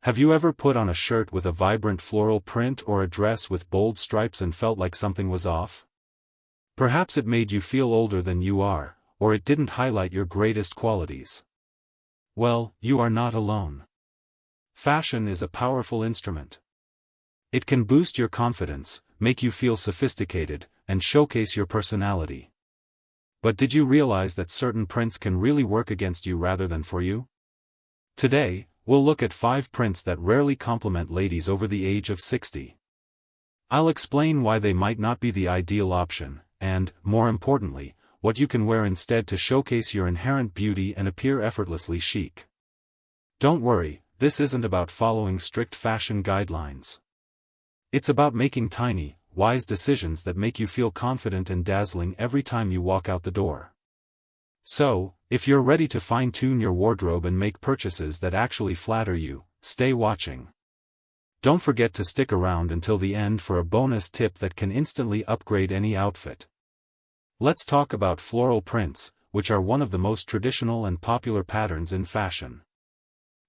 Have you ever put on a shirt with a vibrant floral print or a dress with bold stripes and felt like something was off? Perhaps it made you feel older than you are, or it didn't highlight your greatest qualities. Well, you are not alone. Fashion is a powerful instrument. It can boost your confidence, make you feel sophisticated, and showcase your personality. But did you realize that certain prints can really work against you rather than for you? Today, we'll look at 5 prints that rarely compliment ladies over the age of 60. I'll explain why they might not be the ideal option, and, more importantly, what you can wear instead to showcase your inherent beauty and appear effortlessly chic. Don't worry, this isn't about following strict fashion guidelines. It's about making tiny, wise decisions that make you feel confident and dazzling every time you walk out the door. So, if you're ready to fine-tune your wardrobe and make purchases that actually flatter you, stay watching. Don't forget to stick around until the end for a bonus tip that can instantly upgrade any outfit. Let's talk about floral prints, which are one of the most traditional and popular patterns in fashion.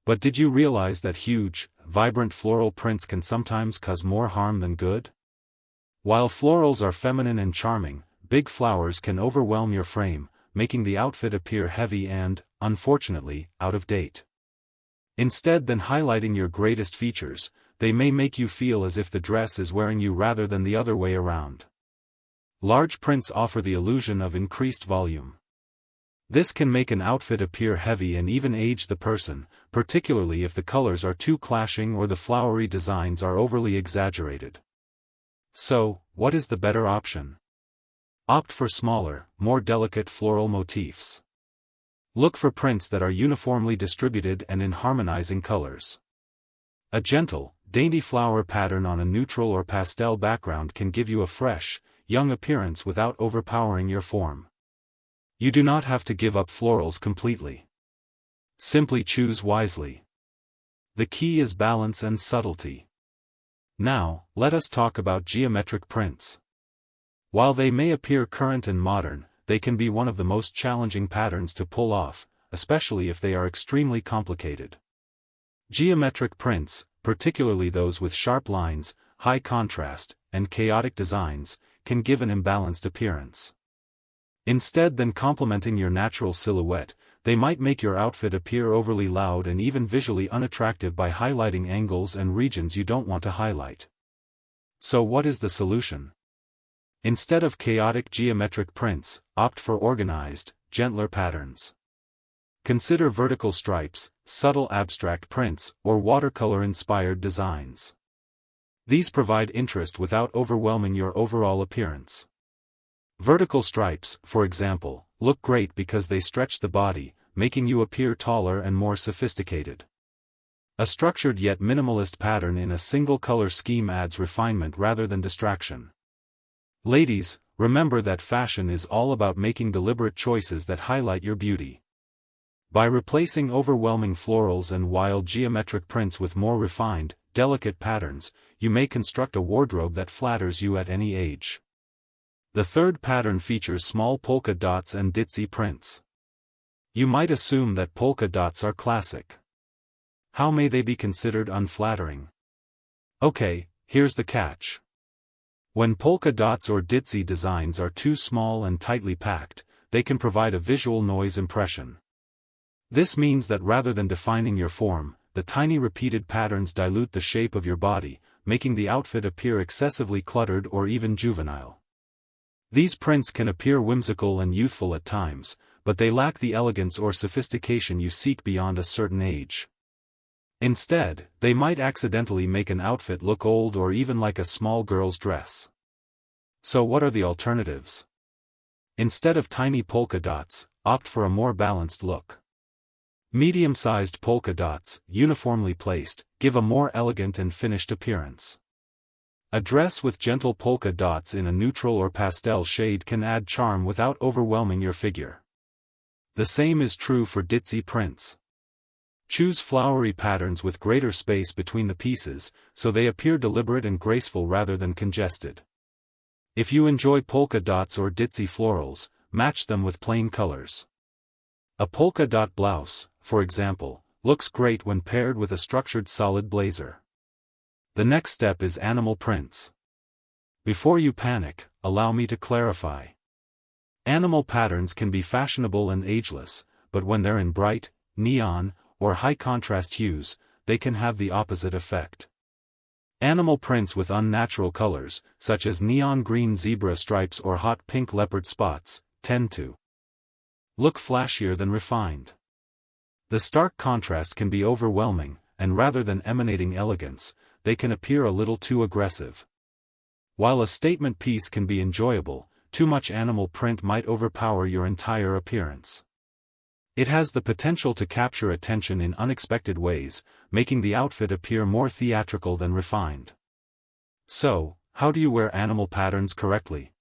But did you realize that huge, vibrant floral prints can sometimes cause more harm than good? While florals are feminine and charming, big flowers can overwhelm your frame, making the outfit appear heavy and, unfortunately, out of date. Instead than highlighting your greatest features, they may make you feel as if the dress is wearing you rather than the other way around. Large prints offer the illusion of increased volume. This can make an outfit appear heavy and even age the person, particularly if the colors are too clashing or the flowery designs are overly exaggerated. So, what is the better option? Opt for smaller, more delicate floral motifs. Look for prints that are uniformly distributed and in harmonizing colors. A gentle, dainty flower pattern on a neutral or pastel background can give you a fresh, young appearance without overpowering your form. You do not have to give up florals completely. Simply choose wisely. The key is balance and subtlety. Now, let us talk about geometric prints. While they may appear current and modern, they can be one of the most challenging patterns to pull off, especially if they are extremely complicated. Geometric prints, particularly those with sharp lines, high contrast, and chaotic designs, can give an imbalanced appearance. Instead than complementing your natural silhouette, they might make your outfit appear overly loud and even visually unattractive by highlighting angles and regions you don't want to highlight. So what is the solution? Instead of chaotic geometric prints, opt for organized, gentler patterns. Consider vertical stripes, subtle abstract prints, or watercolor-inspired designs. These provide interest without overwhelming your overall appearance. Vertical stripes, for example, look great because they stretch the body, making you appear taller and more sophisticated. A structured yet minimalist pattern in a single color scheme adds refinement rather than distraction. Ladies, remember that fashion is all about making deliberate choices that highlight your beauty. By replacing overwhelming florals and wild geometric prints with more refined, delicate patterns, you may construct a wardrobe that flatters you at any age. The third pattern features small polka dots and ditzy prints. You might assume that polka dots are classic. How may they be considered unflattering? Okay, here's the catch. When polka dots or ditzy designs are too small and tightly packed, they can provide a visual noise impression. This means that rather than defining your form, the tiny repeated patterns dilute the shape of your body, making the outfit appear excessively cluttered or even juvenile. These prints can appear whimsical and youthful at times, but they lack the elegance or sophistication you seek beyond a certain age. Instead, they might accidentally make an outfit look old or even like a small girl's dress. So what are the alternatives? Instead of tiny polka dots, opt for a more balanced look. Medium-sized polka dots, uniformly placed, give a more elegant and finished appearance. A dress with gentle polka dots in a neutral or pastel shade can add charm without overwhelming your figure. The same is true for ditzy prints. Choose flowery patterns with greater space between the pieces, so they appear deliberate and graceful rather than congested. If you enjoy polka dots or ditzy florals, match them with plain colors. A polka dot blouse, for example, Looks great when paired with a structured solid blazer. The next step is animal prints. Before you panic, allow me to clarify. Animal patterns can be fashionable and ageless, but when they're in bright, neon, or high-contrast hues, they can have the opposite effect. Animal prints with unnatural colors, such as neon green zebra stripes or hot pink leopard spots, tend to look flashier than refined. The stark contrast can be overwhelming, and rather than emanating elegance, they can appear a little too aggressive. While a statement piece can be enjoyable, too much animal print might overpower your entire appearance. It has the potential to capture attention in unexpected ways, making the outfit appear more theatrical than refined. So, how do you wear animal patterns correctly?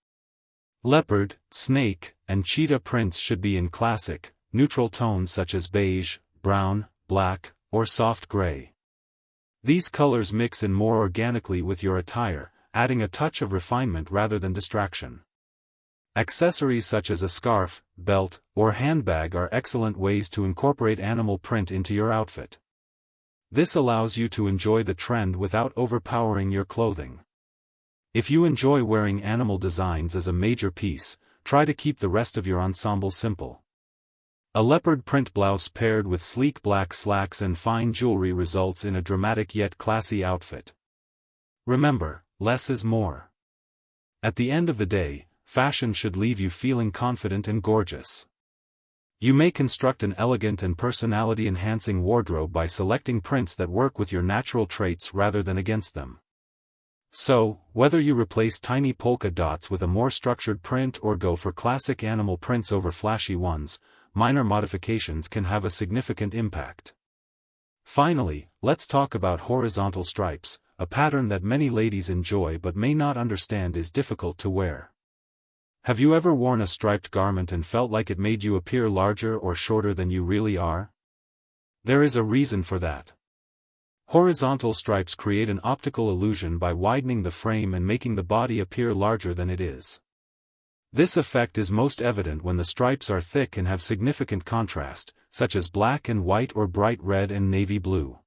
Leopard, snake, and cheetah prints should be in classic, neutral tones such as beige, brown, black, or soft gray. These colors mix in more organically with your attire, adding a touch of refinement rather than distraction. Accessories such as a scarf, belt, or handbag are excellent ways to incorporate animal print into your outfit. This allows you to enjoy the trend without overpowering your clothing. If you enjoy wearing animal designs as a major piece, try to keep the rest of your ensemble simple. A leopard print blouse paired with sleek black slacks and fine jewelry results in a dramatic yet classy outfit. Remember, less is more. At the end of the day, fashion should leave you feeling confident and gorgeous. You may construct an elegant and personality-enhancing wardrobe by selecting prints that work with your natural traits rather than against them. So, whether you replace tiny polka dots with a more structured print or go for classic animal prints over flashy ones, minor modifications can have a significant impact. Finally, let's talk about horizontal stripes, a pattern that many ladies enjoy but may not understand is difficult to wear. Have you ever worn a striped garment and felt like it made you appear larger or shorter than you really are? There is a reason for that. Horizontal stripes create an optical illusion by widening the frame and making the body appear larger than it is. This effect is most evident when the stripes are thick and have significant contrast, such as black and white or bright red and navy blue.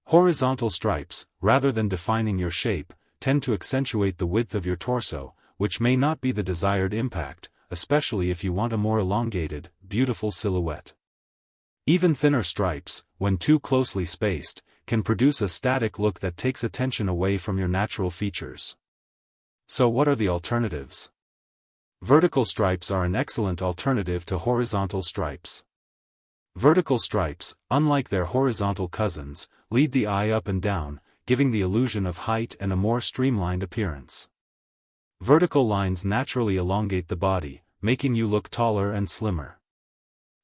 Horizontal stripes, rather than defining your shape, tend to accentuate the width of your torso, which may not be the desired impact, especially if you want a more elongated, beautiful silhouette. Even thinner stripes, when too closely spaced, can produce a static look that takes attention away from your natural features. So what are the alternatives? Vertical stripes are an excellent alternative to horizontal stripes. Vertical stripes, unlike their horizontal cousins, lead the eye up and down, giving the illusion of height and a more streamlined appearance. Vertical lines naturally elongate the body, making you look taller and slimmer.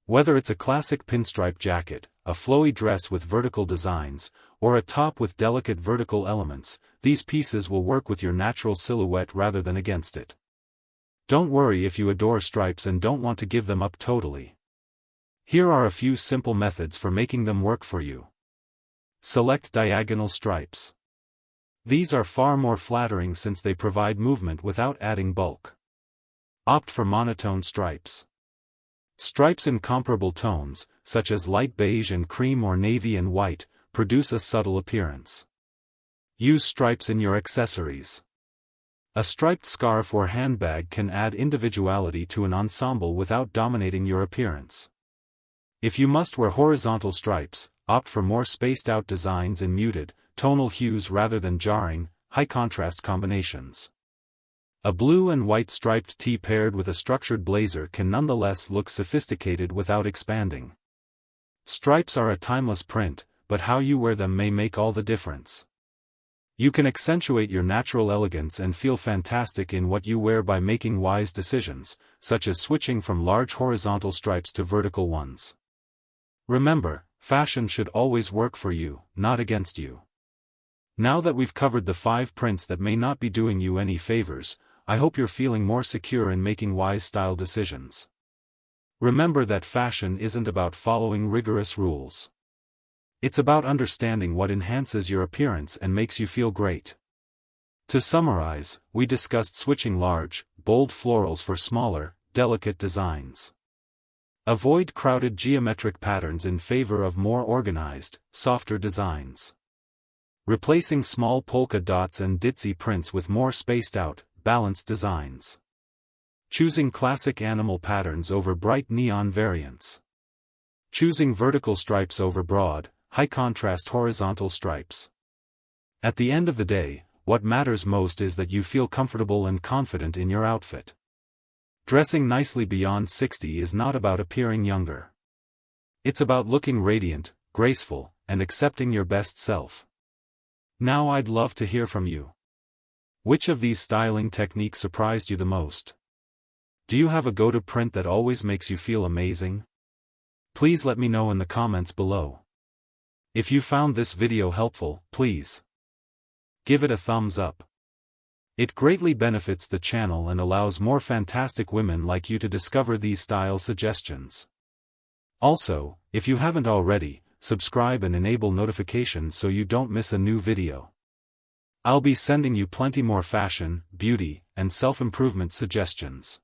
Whether it's a classic pinstripe jacket, a flowy dress with vertical designs, or a top with delicate vertical elements, these pieces will work with your natural silhouette rather than against it. Don't worry if you adore stripes and don't want to give them up totally. Here are a few simple methods for making them work for you. Select diagonal stripes. These are far more flattering since they provide movement without adding bulk. Opt for monotone stripes. Stripes in comparable tones, such as light beige and cream or navy and white, produce a subtle appearance. Use stripes in your accessories. A striped scarf or handbag can add individuality to an ensemble without dominating your appearance. If you must wear horizontal stripes, opt for more spaced-out designs in muted, tonal hues rather than jarring, high-contrast combinations. A blue and white striped tee paired with a structured blazer can nonetheless look sophisticated without expanding. Stripes are a timeless print, but how you wear them may make all the difference. You can accentuate your natural elegance and feel fantastic in what you wear by making wise decisions, such as switching from large horizontal stripes to vertical ones. Remember, fashion should always work for you, not against you. Now that we've covered the 5 prints that may not be doing you any favors, I hope you're feeling more secure in making wise style decisions. Remember that fashion isn't about following rigorous rules. It's about understanding what enhances your appearance and makes you feel great. To summarize, we discussed switching large, bold florals for smaller, delicate designs. Avoid crowded geometric patterns in favor of more organized, softer designs. Replacing small polka dots and ditzy prints with more spaced-out, balanced designs. Choosing classic animal patterns over bright neon variants. Choosing vertical stripes over broad, high-contrast horizontal stripes. At the end of the day, what matters most is that you feel comfortable and confident in your outfit. Dressing nicely beyond 60 is not about appearing younger. It's about looking radiant, graceful, and accepting your best self. Now I'd love to hear from you. Which of these styling techniques surprised you the most? Do you have a go-to print that always makes you feel amazing? Please let me know in the comments below. If you found this video helpful, please give it a thumbs up. It greatly benefits the channel and allows more fantastic women like you to discover these style suggestions. Also, if you haven't already, subscribe and enable notifications so you don't miss a new video. I'll be sending you plenty more fashion, beauty, and self-improvement suggestions.